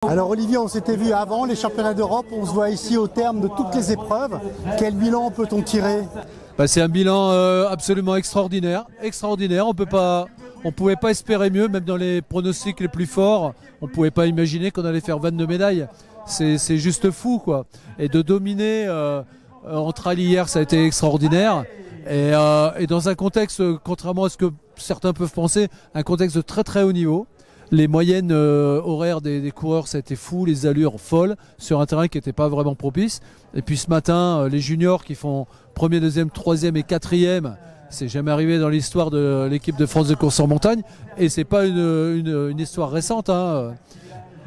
Alors Olivier, on s'était vu avant les championnats d'Europe, on se voit ici au terme de toutes les épreuves. Quel bilan peut-on tirer? C'est un bilan absolument extraordinaire. On pouvait pas espérer mieux, même dans les pronostics les plus forts, on pouvait pas imaginer qu'on allait faire 22 médailles. C'est juste fou, quoi. Et de dominer entre Ali hier, ça a été extraordinaire. Et dans un contexte, contrairement à ce que certains peuvent penser, un contexte de très très haut niveau. Les moyennes horaires des coureurs, ça a été fou, les allures folles sur un terrain qui n'était pas vraiment propice. Et puis ce matin, les juniors qui font premier, deuxième, troisième et quatrième, c'est jamais arrivé dans l'histoire de l'équipe de France de course en montagne. Et c'est pas une histoire récente, hein.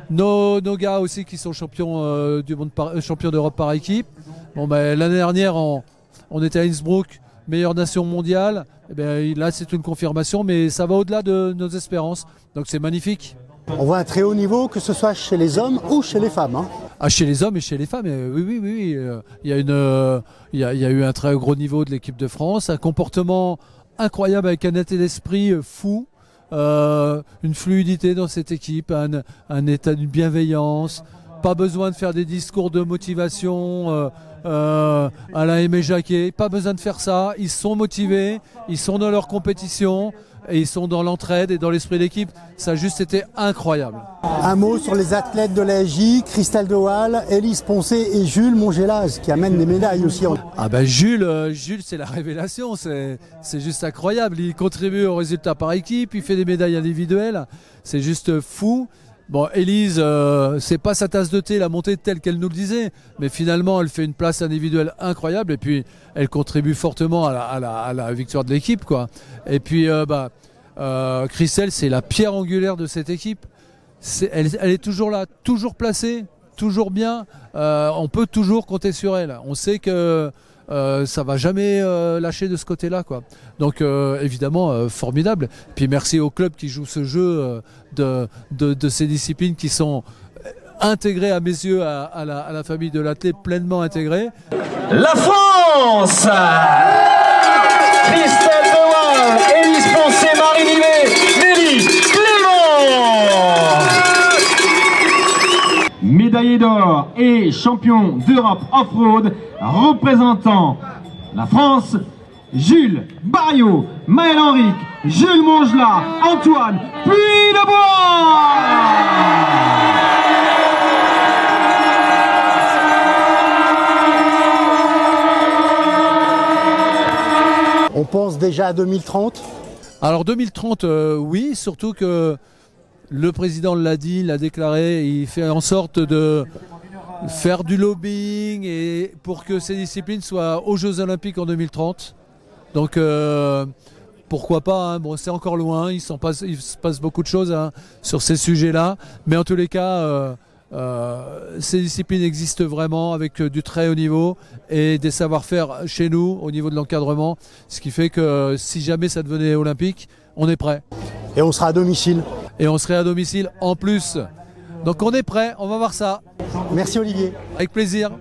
Nos gars aussi qui sont champions du monde, champions d'Europe par équipe. L'année dernière, on était à Innsbruck, meilleure nation mondiale. Là, c'est une confirmation, mais ça va au-delà de nos espérances. Donc c'est magnifique. On voit un très haut niveau, que ce soit chez les hommes ou chez les femmes, hein. Ah, chez les hommes et chez les femmes, oui. Il y a eu un très gros niveau de l'équipe de France, un comportement incroyable avec un état d'esprit fou, une fluidité dans cette équipe, un état d'une bienveillance. Pas besoin de faire des discours de motivation à la Aimé Jacquet, pas besoin de faire ça. Ils sont motivés, ils sont dans leur compétition et ils sont dans l'entraide et dans l'esprit d'équipe. Ça a juste été incroyable. Un mot sur les athlètes de l'ASJ, Christelle De Waal, Élise Poncé et Jules Mongelaz qui amènent des médailles aussi. Jules, c'est la révélation, c'est juste incroyable. Il contribue au résultat par équipe, il fait des médailles individuelles, c'est juste fou. Bon, Élise, c'est pas sa tasse de thé, la montée telle qu'elle nous le disait, mais finalement, elle fait une place individuelle incroyable et puis elle contribue fortement à la victoire de l'équipe, quoi. Et puis, Christelle, c'est la pierre angulaire de cette équipe. Elle est toujours là, toujours placée, toujours bien. On peut toujours compter sur elle. On sait que ça va jamais lâcher de ce côté-là, quoi. Donc évidemment formidable. Puis merci au club qui joue ce jeu de ces disciplines qui sont intégrées à mes yeux à la famille de l'athlète, pleinement intégrée. La France, Christelle De Waal, Élise Poncé, Marie Nivet, Nelly Clément. Médaillé d'or et champion d'Europe off-road, représentant la France, Jules Barriot, Maël Henrique, Jules Mongelas, Antoine Puy-de-Bois. On pense déjà à 2030. Alors 2030, oui, surtout que le président l'a dit, l'a déclaré, il fait en sorte de faire du lobbying et pour que ces disciplines soient aux Jeux Olympiques en 2030. Donc pourquoi pas, hein. Bon, c'est encore loin, il se passe beaucoup de choses, hein, sur ces sujets-là, mais en tous les cas, ces disciplines existent vraiment avec du très haut niveau et des savoir-faire chez nous au niveau de l'encadrement, ce qui fait que si jamais ça devenait olympique, on est prêt. Et on sera à domicile. Et on serait à domicile en plus. Donc on est prêt, on va voir ça. Merci Olivier. Avec plaisir.